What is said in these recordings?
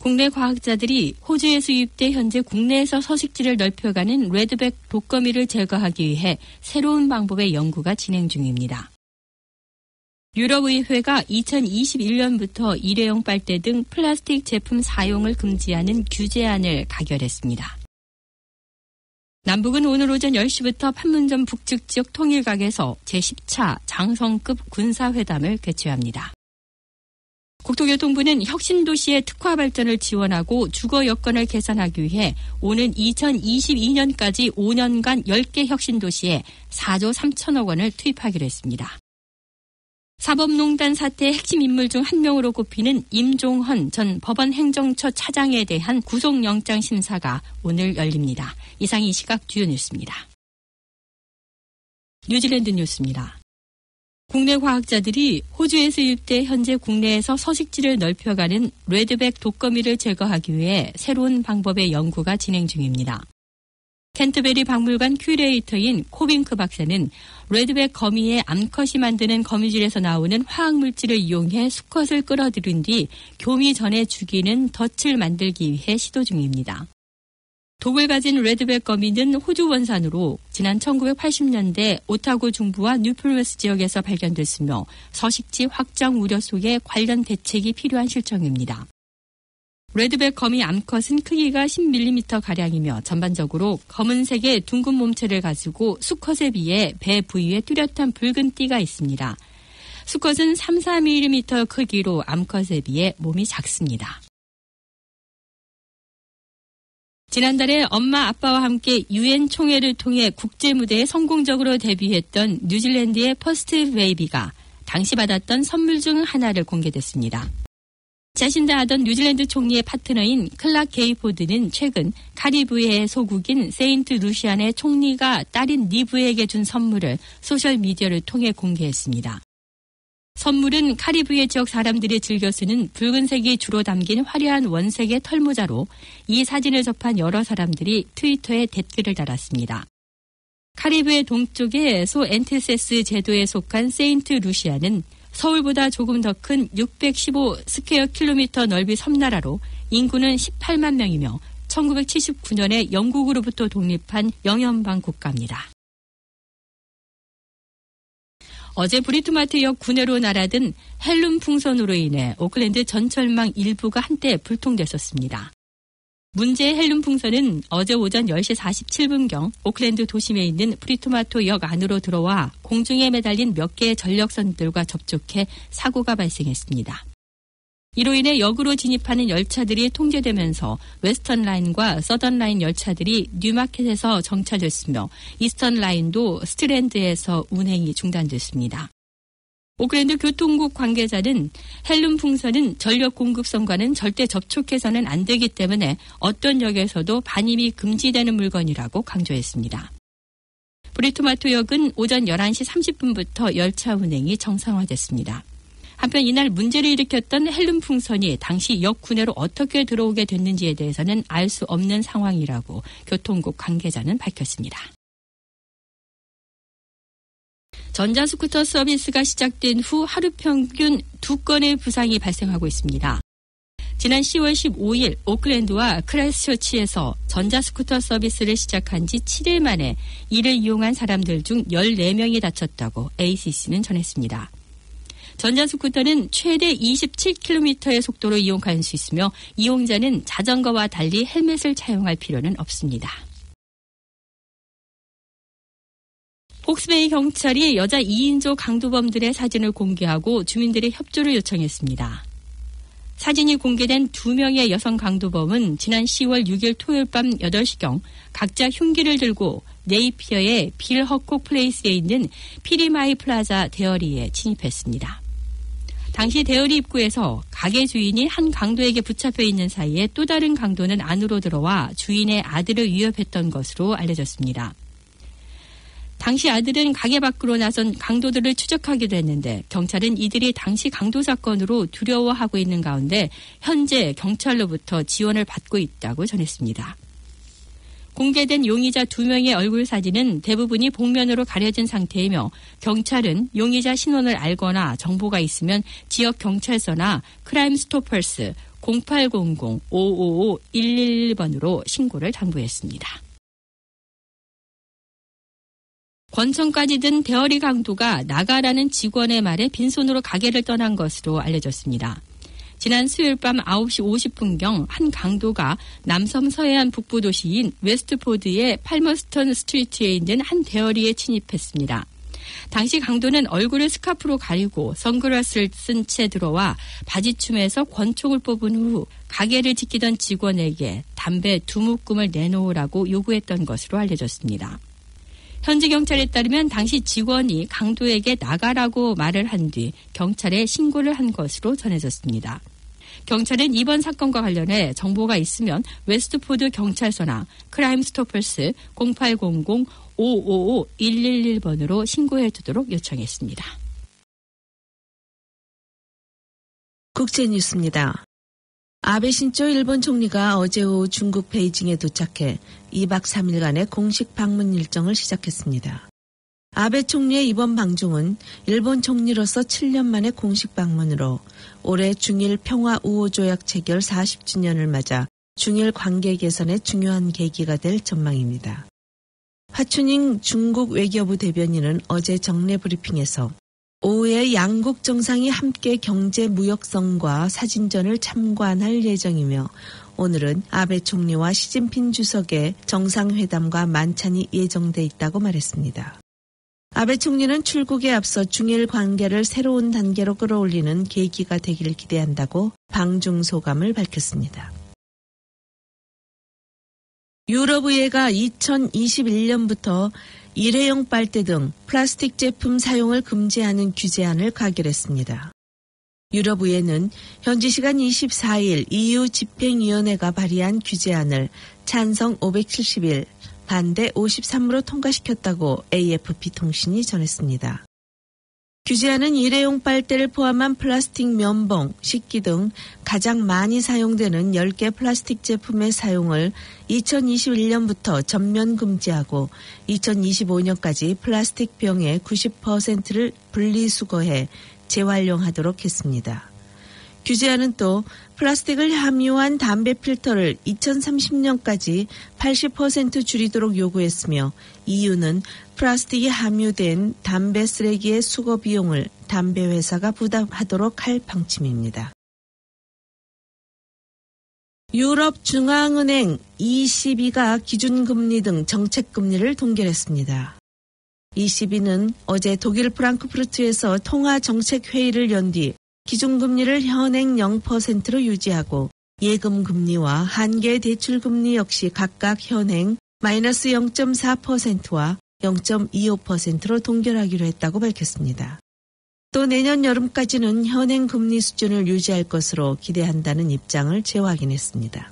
국내 과학자들이 호주에 수입돼 현재 국내에서 서식지를 넓혀가는 레드백 독거미를 제거하기 위해 새로운 방법의 연구가 진행 중입니다. 유럽의회가 2021년부터 일회용 빨대 등 플라스틱 제품 사용을 금지하는 규제안을 가결했습니다. 남북은 오늘 오전 10시부터 판문점 북측 지역 통일각에서 제10차 장성급 군사회담을 개최합니다. 국토교통부는 혁신도시의 특화 발전을 지원하고 주거 여건을 개선하기 위해 오는 2022년까지 5년간 10개 혁신도시에 4조 3천억 원을 투입하기로 했습니다. 사법농단 사태의 핵심 인물 중 한 명으로 꼽히는 임종헌 전 법원 행정처 차장에 대한 구속영장 심사가 오늘 열립니다. 이상 이 시각 주요 뉴스입니다. 뉴질랜드 뉴스입니다. 국내 과학자들이 호주에 수입돼 현재 국내에서 서식지를 넓혀가는 레드백 독거미를 제거하기 위해 새로운 방법의 연구가 진행 중입니다. 캔터베리 박물관 큐레이터인 코빙크 박사는 레드백 거미의 암컷이 만드는 거미줄에서 나오는 화학물질을 이용해 수컷을 끌어들인 뒤 교미 전에 죽이는 덫을 만들기 위해 시도 중입니다. 독을 가진 레드백 거미는 호주 원산으로 지난 1980년대 오타고 중부와 뉴플러스 지역에서 발견됐으며 서식지 확장 우려 속에 관련 대책이 필요한 실정입니다. 레드백 거미 암컷은 크기가 10mm가량이며 전반적으로 검은색의 둥근 몸체를 가지고 수컷에 비해 배 부위에 뚜렷한 붉은 띠가 있습니다. 수컷은 3-4mm 크기로 암컷에 비해 몸이 작습니다. 지난달에 엄마 아빠와 함께 UN 총회를 통해 국제무대에 성공적으로 데뷔했던 뉴질랜드의 퍼스트 베이비가 당시 받았던 선물 중 하나를 공개됐습니다. 자신도 하던 뉴질랜드 총리의 파트너인 클락 게이포드는 최근 카리브해의 소국인 세인트 루시안의 총리가 딸인 니브에게 준 선물을 소셜미디어를 통해 공개했습니다. 선물은 카리브해 지역 사람들이 즐겨 쓰는 붉은색이 주로 담긴 화려한 원색의 털모자로 이 사진을 접한 여러 사람들이 트위터에 댓글을 달았습니다. 카리브해 동쪽의 소 엔티세스 제도에 속한 세인트 루시안은 서울보다 조금 더 큰 615 스퀘어 킬로미터 넓이 섬나라로 인구는 18만 명이며 1979년에 영국으로부터 독립한 영연방 국가입니다. 어제 브리트마트역 구내로 날아든 헬름 풍선으로 인해 오클랜드 전철망 일부가 한때 불통됐었습니다. 문제의 헬름 풍선은 어제 오전 10시 47분경 오클랜드 도심에 있는 브리트마트역 안으로 들어와 공중에 매달린 몇 개의 전력선들과 접촉해 사고가 발생했습니다. 이로 인해 역으로 진입하는 열차들이 통제되면서 웨스턴 라인과 서던 라인 열차들이 뉴마켓에서 정차됐으며 이스턴 라인도 스트랜드에서 운행이 중단됐습니다. 오클랜드 교통국 관계자는 헬름 풍선은 전력 공급선과는 절대 접촉해서는 안 되기 때문에 어떤 역에서도 반입이 금지되는 물건이라고 강조했습니다. 브리트마트역은 오전 11시 30분부터 열차 운행이 정상화됐습니다. 한편 이날 문제를 일으켰던 헬름 풍선이 당시 역 구내로 어떻게 들어오게 됐는지에 대해서는 알 수 없는 상황이라고 교통국 관계자는 밝혔습니다. 전자스쿠터 서비스가 시작된 후 하루 평균 2건의 부상이 발생하고 있습니다. 지난 10월 15일 오클랜드와 크라이스처치에서 전자스쿠터 서비스를 시작한 지 7일 만에 이를 이용한 사람들 중 14명이 다쳤다고 ACC는 전했습니다. 전자스쿠터는 최대 27km의 속도로 이용할 수 있으며 이용자는 자전거와 달리 헬멧을 착용할 필요는 없습니다. 폭스베이 경찰이 여자 2인조 강도범들의 사진을 공개하고 주민들의 협조를 요청했습니다. 사진이 공개된 2명의 여성 강도범은 지난 10월 6일 토요일 밤 8시경 각자 흉기를 들고 네이피어의 빌 허콕 플레이스에 있는 피리마이 플라자 데어리에 침입했습니다. 당시 데어리 입구에서 가게 주인이 한 강도에게 붙잡혀 있는 사이에 또 다른 강도는 안으로 들어와 주인의 아들을 위협했던 것으로 알려졌습니다. 당시 아들은 가게 밖으로 나선 강도들을 추적하기도 했는데 경찰은 이들이 당시 강도 사건으로 두려워하고 있는 가운데 현재 경찰로부터 지원을 받고 있다고 전했습니다. 공개된 용의자 2명의 얼굴 사진은 대부분이 복면으로 가려진 상태이며 경찰은 용의자 신원을 알거나 정보가 있으면 지역 경찰서나 크라임 스토퍼스, 0800-555-111번으로 신고를 당부했습니다. 권총까지 든 대어리 강도가 나가라는 직원의 말에 빈손으로 가게를 떠난 것으로 알려졌습니다. 지난 수요일 밤 9시 50분경 한 강도가 남섬 서해안 북부 도시인 웨스트포드의 팔머스턴 스트리트에 있는 한 대어리에 침입했습니다. 당시 강도는 얼굴을 스카프로 가리고 선글라스를 쓴 채 들어와 바지춤에서 권총을 뽑은 후 가게를 지키던 직원에게 담배 2묶음을 내놓으라고 요구했던 것으로 알려졌습니다. 현지 경찰에 따르면 당시 직원이 강도에게 나가라고 말을 한 뒤 경찰에 신고를 한 것으로 전해졌습니다. 경찰은 이번 사건과 관련해 정보가 있으면 웨스트포드 경찰서나 크라임 스토퍼스 0800-555-111번으로 신고해 두도록 요청했습니다. 국제뉴스입니다. 아베 신조 일본 총리가 어제 오후 중국 베이징에 도착해 2박 3일간의 공식 방문 일정을 시작했습니다. 아베 총리의 이번 방중은 일본 총리로서 7년 만의 공식 방문으로 올해 중일 평화 우호 조약 체결 40주년을 맞아 중일 관계 개선의 중요한 계기가 될 전망입니다. 화춘잉 중국 외교부 대변인은 어제 정례 브리핑에서 오후에 양국 정상이 함께 경제 무역성과 사진전을 참관할 예정이며 오늘은 아베 총리와 시진핑 주석의 정상회담과 만찬이 예정돼 있다고 말했습니다. 아베 총리는 출국에 앞서 중일 관계를 새로운 단계로 끌어올리는 계기가 되기를 기대한다고 방중 소감을 밝혔습니다. 유럽의회가 2021년부터 일회용 빨대 등 플라스틱 제품 사용을 금지하는 규제안을 가결했습니다. 유럽의회는 현지 시간 24일 EU 집행위원회가 발의한 규제안을 찬성 570일, 반대 53으로 통과시켰다고 AFP 통신이 전했습니다. 규제안은 일회용 빨대를 포함한 플라스틱 면봉, 식기 등 가장 많이 사용되는 10개 플라스틱 제품의 사용을 2021년부터 전면 금지하고 2025년까지 플라스틱 병의 90%를 분리수거해 재활용하도록 했습니다. 규제안은 또 플라스틱을 함유한 담배 필터를 2030년까지 80% 줄이도록 요구했으며 EU는 플라스틱이 함유된 담배 쓰레기의 수거 비용을 담배 회사가 부담하도록 할 방침입니다. 유럽 중앙은행 ECB가 기준금리 등 정책금리를 동결했습니다. ECB는 어제 독일 프랑크푸르트에서 통화정책회의를 연 뒤 기준금리를 현행 0%로 유지하고 예금금리와 한계 대출금리 역시 각각 현행 마이너스 0.4%와 0.25%로 동결하기로 했다고 밝혔습니다. 또 내년 여름까지는 현행 금리 수준을 유지할 것으로 기대한다는 입장을 재확인했습니다.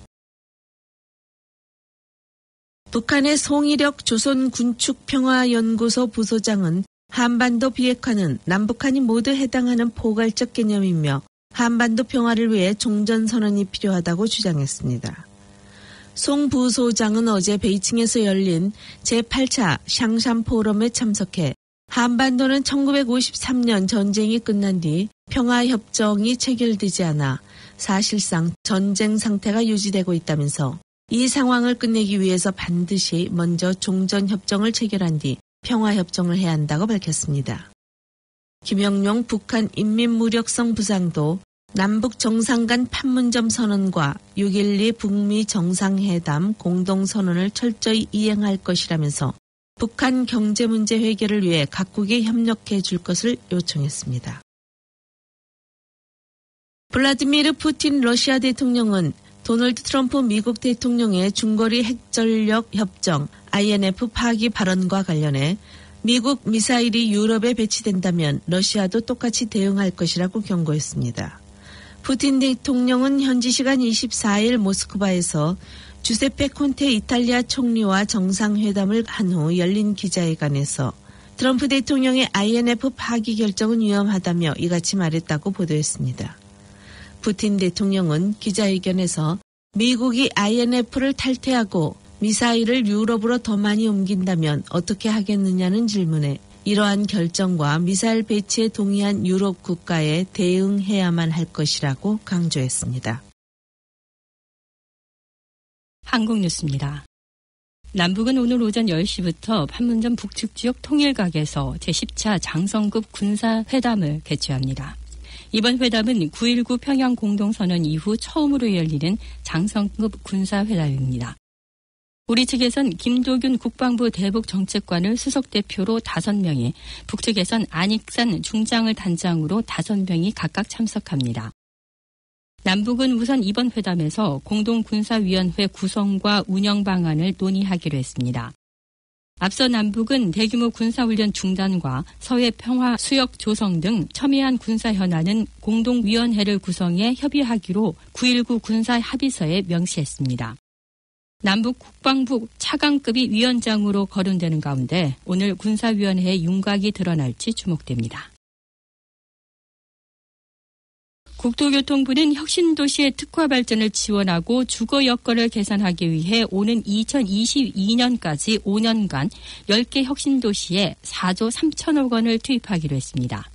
북한의 송일혁 조선군축평화연구소 부소장은 한반도 비핵화는 남북한이 모두 해당하는 포괄적 개념이며 한반도 평화를 위해 종전선언이 필요하다고 주장했습니다. 송 부소장은 어제 베이징에서 열린 제8차 샹산 포럼에 참석해 한반도는 1953년 전쟁이 끝난 뒤 평화협정이 체결되지 않아 사실상 전쟁 상태가 유지되고 있다면서 이 상황을 끝내기 위해서 반드시 먼저 종전협정을 체결한 뒤 평화협정을 해야 한다고 밝혔습니다. 김영용 북한 인민무력성 부상도 남북 정상 간 판문점 선언과 6.12 북미 정상회담 공동선언을 철저히 이행할 것이라면서 북한 경제 문제 해결을 위해 각국이 협력해 줄 것을 요청했습니다. 블라디미르 푸틴 러시아 대통령은 도널드 트럼프 미국 대통령의 중거리 핵전력 협정 INF 파기 발언과 관련해 미국 미사일이 유럽에 배치된다면 러시아도 똑같이 대응할 것이라고 경고했습니다. 푸틴 대통령은 현지 시간 24일 모스크바에서 주세페 콘테 이탈리아 총리와 정상회담을 한 후 열린 기자회견에서 트럼프 대통령의 INF 파기 결정은 위험하다며 이같이 말했다고 보도했습니다. 푸틴 대통령은 기자회견에서 미국이 INF를 탈퇴하고 미사일을 유럽으로 더 많이 옮긴다면 어떻게 하겠느냐는 질문에 이러한 결정과 미사일 배치에 동의한 유럽 국가에 대응해야만 할 것이라고 강조했습니다. 한국 뉴스입니다. 남북은 오늘 오전 10시부터 판문점 북측 지역 통일각에서 제10차 장성급 군사회담을 개최합니다. 이번 회담은 9.19 평양 공동선언 이후 처음으로 열리는 장성급 군사회담입니다. 우리 측에선 김도균 국방부 대북정책관을 수석대표로 5명이, 북측에선 안익산 중장을 단장으로 5명이 각각 참석합니다. 남북은 우선 이번 회담에서 공동군사위원회 구성과 운영 방안을 논의하기로 했습니다. 앞서 남북은 대규모 군사훈련 중단과 서해 평화 수역 조성 등 첨예한 군사 현안은 공동위원회를 구성해 협의하기로 9.19 군사합의서에 명시했습니다. 남북 국방부 차관급이 위원장으로 거론되는 가운데 오늘 군사위원회의 윤곽이 드러날지 주목됩니다. 국토교통부는 혁신도시의 특화 발전을 지원하고 주거 여건을 개선하기 위해 오는 2022년까지 5년간 10개 혁신도시에 4조 3천억 원을 투입하기로 했습니다.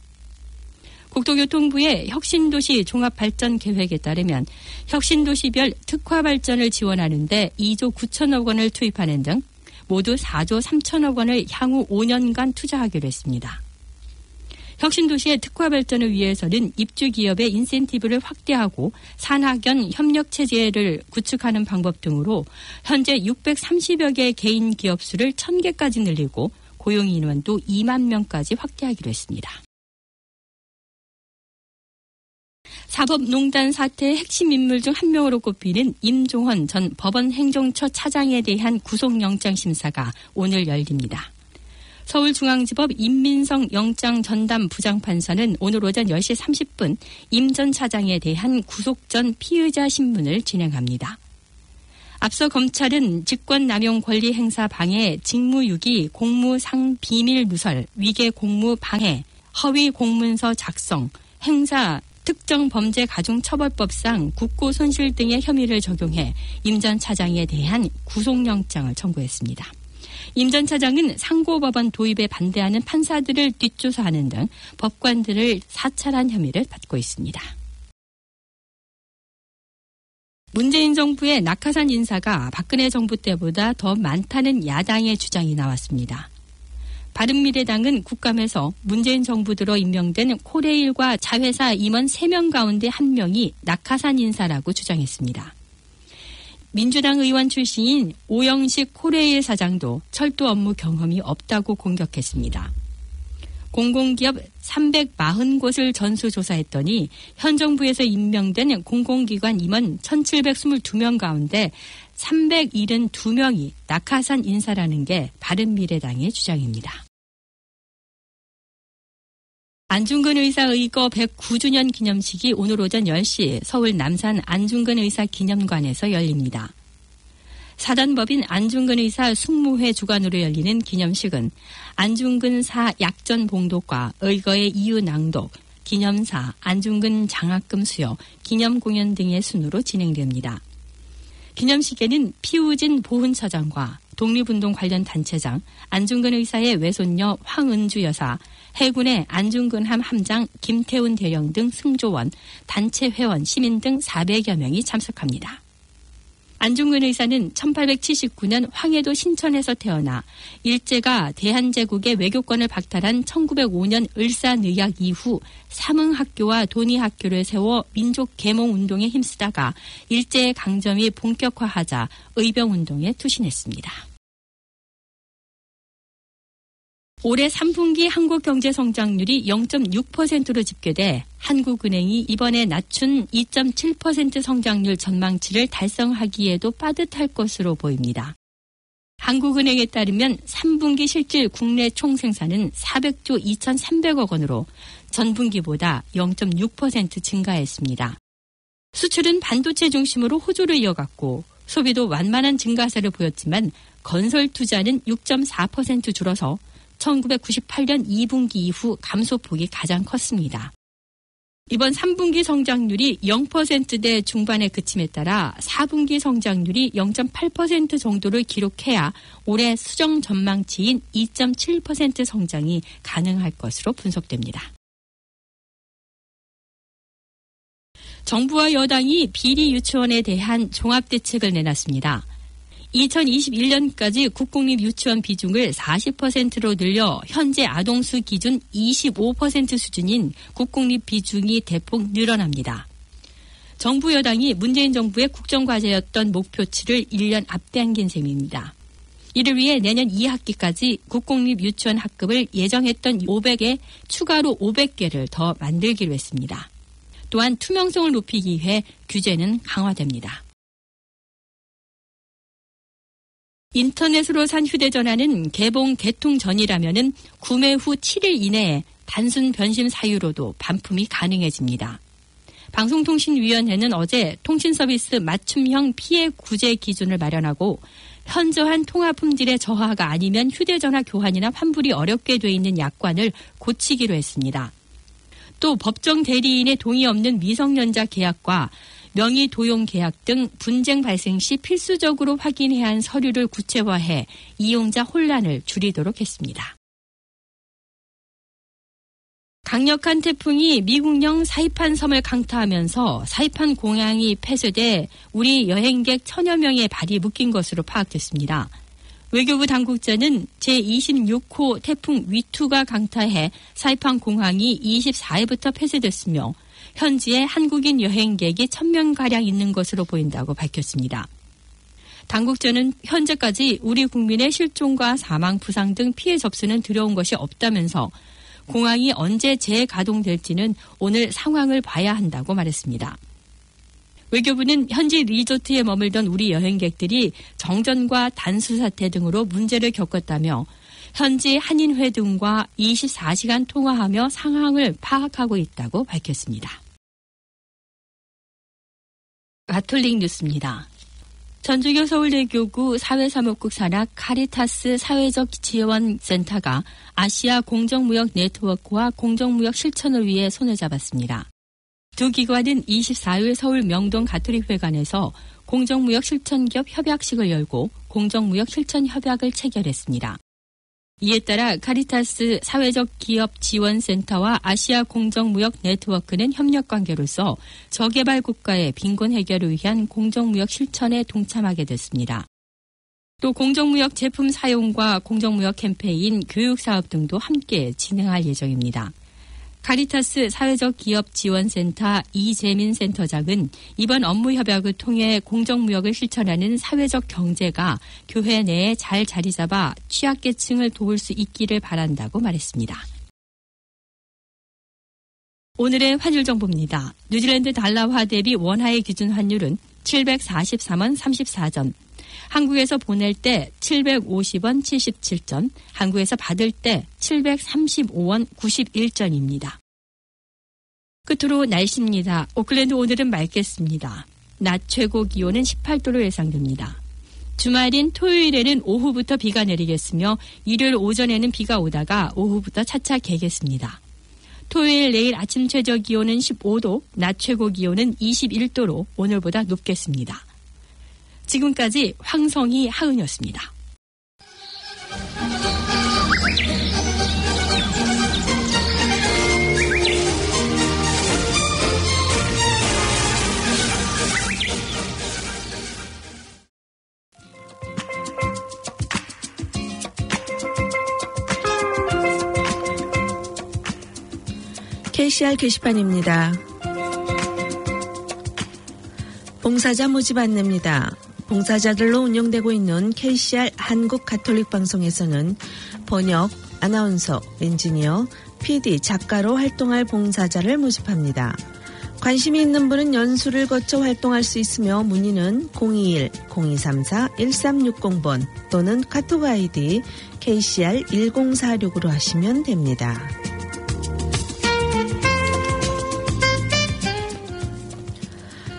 국토교통부의 혁신도시 종합발전계획에 따르면 혁신도시별 특화 발전을 지원하는 데 2조 9천억 원을 투입하는 등 모두 4조 3천억 원을 향후 5년간 투자하기로 했습니다. 혁신도시의 특화 발전을 위해서는 입주기업의 인센티브를 확대하고 산학연 협력체제를 구축하는 방법 등으로 현재 630여 개의 개인 기업 수를 1,000개까지 늘리고 고용인원도 2만 명까지 확대하기로 했습니다. 사법농단 사태의 핵심 인물 중 한 명으로 꼽히는 임종헌 전 법원행정처 차장에 대한 구속영장 심사가 오늘 열립니다. 서울중앙지법 임민성 영장전담 부장판사는 오늘 오전 10시 30분 임 전 차장에 대한 구속 전 피의자 신문을 진행합니다. 앞서 검찰은 직권남용 권리행사 방해, 직무유기, 공무상 비밀 누설, 위계 공무 방해, 허위 공문서 작성, 행사, 특정 범죄 가중처벌법상 국고 손실 등의 혐의를 적용해 임 전 차장에 대한 구속영장을 청구했습니다. 임 전 차장은 상고법원 도입에 반대하는 판사들을 뒷조사하는 등 법관들을 사찰한 혐의를 받고 있습니다. 문재인 정부의 낙하산 인사가 박근혜 정부 때보다 더 많다는 야당의 주장이 나왔습니다. 바른미래당은 국감에서 문재인 정부 들어 임명된 코레일과 자회사 임원 3명 가운데 1명이 낙하산 인사라고 주장했습니다. 민주당 의원 출신인 오영식 코레일 사장도 철도 업무 경험이 없다고 공격했습니다. 공공기업 340곳을 전수조사했더니 현 정부에서 임명된 공공기관 임원 1,722명 가운데 372명이 낙하산 인사라는 게 바른미래당의 주장입니다. 안중근 의사 의거 109주년 기념식이 오늘 오전 10시 서울 남산 안중근 의사 기념관에서 열립니다. 사단법인 안중근 의사 숙무회 주관으로 열리는 기념식은 안중근사 약전 봉독과 의거의 이유 낭독, 기념사, 안중근 장학금 수여, 기념 공연 등의 순으로 진행됩니다. 기념식에는 피우진 보훈처장과 독립운동 관련 단체장, 안중근 의사의 외손녀 황은주 여사, 해군의 안중근함 함장 김태훈 대령 등 승조원, 단체 회원, 시민 등 400여 명이 참석합니다. 안중근 의사는 1879년 황해도 신천에서 태어나 일제가 대한제국의 외교권을 박탈한 1905년 을사늑약 이후 삼흥학교와 돈이학교를 세워 민족 계몽운동에 힘쓰다가 일제의 강점이 본격화하자 의병운동에 투신했습니다. 올해 3분기 한국 경제 성장률이 0.6%로 집계돼 한국은행이 이번에 낮춘 2.7% 성장률 전망치를 달성하기에도 빠듯할 것으로 보입니다. 한국은행에 따르면 3분기 실질 국내 총생산은 400조 2,300억 원으로 전분기보다 0.6% 증가했습니다. 수출은 반도체 중심으로 호조를 이어갔고 소비도 완만한 증가세를 보였지만 건설 투자는 6.4% 줄어서 1998년 2분기 이후 감소폭이 가장 컸습니다. 이번 3분기 성장률이 0%대 중반에 그침에 따라 4분기 성장률이 0.8% 정도를 기록해야 올해 수정 전망치인 2.7% 성장이 가능할 것으로 분석됩니다. 정부와 여당이 비리 유치원에 대한 종합대책을 내놨습니다. 2021년까지 국공립 유치원 비중을 40%로 늘려 현재 아동수 기준 25% 수준인 국공립 비중이 대폭 늘어납니다. 정부 여당이 문재인 정부의 국정과제였던 목표치를 1년 앞당긴 셈입니다. 이를 위해 내년 2학기까지 국공립 유치원 학급을 예정했던 500에 추가로 500개를 더 만들기로 했습니다. 또한 투명성을 높이기 위해 규제는 강화됩니다. 인터넷으로 산 휴대전화는 개통 전이라면은 구매 후 7일 이내에 단순 변심 사유로도 반품이 가능해집니다. 방송통신위원회는 어제 통신서비스 맞춤형 피해 구제 기준을 마련하고 현저한 통화 품질의 저하가 아니면 휴대전화 교환이나 환불이 어렵게 돼 있는 약관을 고치기로 했습니다. 또 법정 대리인의 동의 없는 미성년자 계약과 명의 도용 계약 등 분쟁 발생 시 필수적으로 확인해야 한 서류를 구체화해 이용자 혼란을 줄이도록 했습니다. 강력한 태풍이 미국령 사이판 섬을 강타하면서 사이판 공항이 폐쇄돼 우리 여행객 1000여 명의 발이 묶인 것으로 파악됐습니다. 외교부 당국자는 제26호 태풍 위투가 강타해 사이판 공항이 24일부터 폐쇄됐으며 현지에 한국인 여행객이 1000명가량 있는 것으로 보인다고 밝혔습니다. 당국자는 현재까지 우리 국민의 실종과 사망, 부상 등 피해 접수는 들어온 것이 없다면서 공항이 언제 재가동될지는 오늘 상황을 봐야 한다고 말했습니다. 외교부는 현지 리조트에 머물던 우리 여행객들이 정전과 단수 사태 등으로 문제를 겪었다며 현지 한인회 등과 24시간 통화하며 상황을 파악하고 있다고 밝혔습니다. 가톨릭 뉴스입니다. 전주교 서울대교구 사회사목국 산하 카리타스 사회적 지원센터가 아시아 공정무역 네트워크와 공정무역 실천을 위해 손을 잡았습니다. 두 기관은 24일 서울 명동 가톨릭회관에서 공정무역 실천기업 협약식을 열고 공정무역 실천 협약을 체결했습니다. 이에 따라 카리타스 사회적 기업 지원센터와 아시아 공정무역 네트워크는 협력관계로서 저개발 국가의 빈곤 해결을 위한 공정무역 실천에 동참하게 됐습니다. 또 공정무역 제품 사용과 공정무역 캠페인, 교육사업 등도 함께 진행할 예정입니다. 카리타스 사회적 기업 지원센터 이재민 센터장은 이번 업무 협약을 통해 공정무역을 실천하는 사회적 경제가 교회 내에 잘 자리 잡아 취약계층을 도울 수 있기를 바란다고 말했습니다. 오늘의 환율 정보입니다. 뉴질랜드 달러화 대비 원화의 기준 환율은 743원 34전, 한국에서 보낼 때 750원 77전, 한국에서 받을 때 735원 91전입니다. 끝으로 날씨입니다. 오클랜드 오늘은 맑겠습니다. 낮 최고 기온은 18도로 예상됩니다. 주말인 토요일에는 오후부터 비가 내리겠으며 일요일 오전에는 비가 오다가 오후부터 차차 개겠습니다. 토요일 내일 아침 최저 기온은 15도, 낮 최고 기온은 21도로 오늘보다 높겠습니다. 지금까지 황성희 하은이었습니다. KCR 게시판입니다. 봉사자 모집 안내입니다. 봉사자들로 운영되고 있는 KCR 한국가톨릭방송에서는 번역, 아나운서, 엔지니어, PD, 작가로 활동할 봉사자를 모집합니다. 관심이 있는 분은 연수를 거쳐 활동할 수 있으며 문의는 021-0234-1360번 또는 카톡 아이디 KCR 1046으로 하시면 됩니다.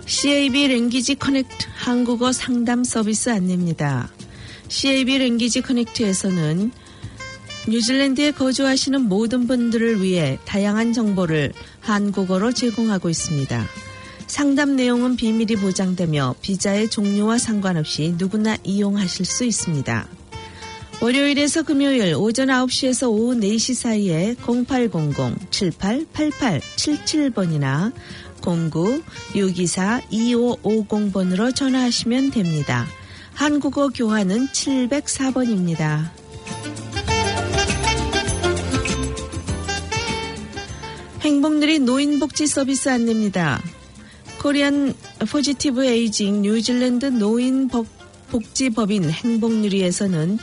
CAB 랭귀지 커넥트 한국어 상담 서비스 안내입니다. CAB 랭귀지 커넥트에서는 뉴질랜드에 거주하시는 모든 분들을 위해 다양한 정보를 한국어로 제공하고 있습니다. 상담 내용은 비밀이 보장되며 비자의 종류와 상관없이 누구나 이용하실 수 있습니다. 월요일에서 금요일 오전 9시에서 오후 4시 사이에 0800-7888-77번이나 09-624-2550번으로 전화하시면 됩니다. 한국어 교환은 704번입니다. 행복누리 노인복지 서비스 안내입니다. 코리안 포지티브 에이징 뉴질랜드 노인복지법인 행복누리에서는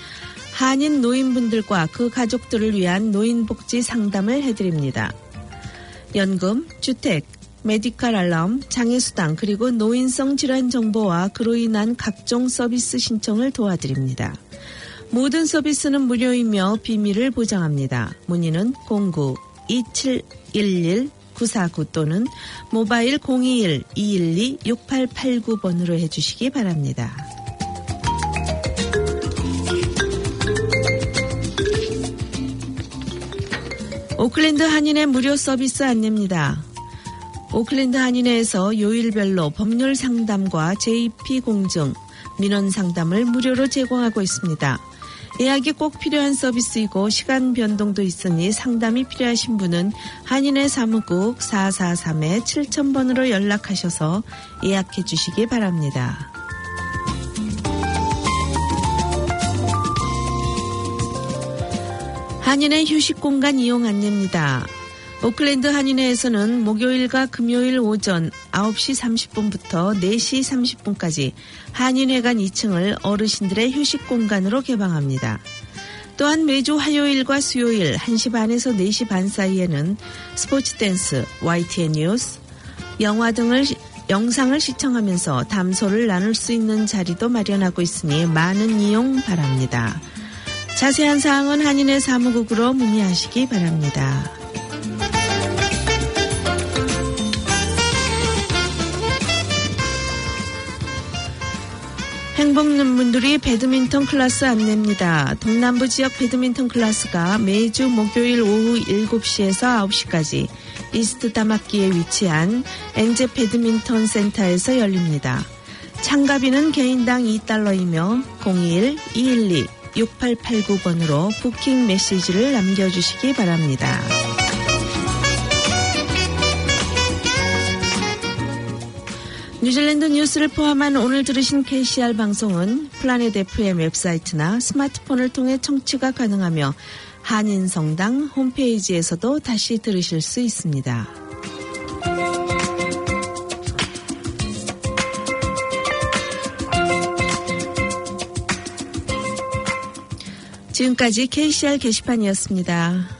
한인 노인분들과 그 가족들을 위한 노인복지 상담을 해드립니다. 연금, 주택, 메디컬 알람, 장애수당 그리고 노인성 질환 정보와 그로 인한 각종 서비스 신청을 도와드립니다. 모든 서비스는 무료이며 비밀을 보장합니다. 문의는 09-2711-949 또는 모바일 021-212-6889번으로 해주시기 바랍니다. 오클랜드 한인의 무료 서비스 안내입니다. 오클랜드 한인회에서 요일별로 법률 상담과 JP 공증, 민원 상담을 무료로 제공하고 있습니다. 예약이 꼭 필요한 서비스이고 시간 변동도 있으니 상담이 필요하신 분은 한인회 사무국 443-7000번으로 연락하셔서 예약해 주시기 바랍니다. 한인회 휴식공간 이용 안내입니다. 오클랜드 한인회에서는 목요일과 금요일 오전 9시 30분부터 4시 30분까지 한인회관 2층을 어르신들의 휴식공간으로 개방합니다. 또한 매주 화요일과 수요일 1시 반에서 4시 반 사이에는 스포츠 댄스, YTN 뉴스, 영화 등을 영상을 시청하면서 담소를 나눌 수 있는 자리도 마련하고 있으니 많은 이용 바랍니다. 자세한 사항은 한인회 사무국으로 문의하시기 바랍니다. 행복눈문들이 배드민턴 클래스 안내입니다. 동남부 지역 배드민턴 클래스가 매주 목요일 오후 7시에서 9시까지 이스트 다막기에 위치한 엔제 배드민턴 센터에서 열립니다. 참가비는 개인당 $2이며 02-212-6889번으로 부킹 메시지를 남겨주시기 바랍니다. 뉴질랜드 뉴스를 포함한 오늘 들으신 KCR 방송은 플라넷 FM 웹사이트나 스마트폰을 통해 청취가 가능하며 한인성당 홈페이지에서도 다시 들으실 수 있습니다. 지금까지 KCR 게시판이었습니다.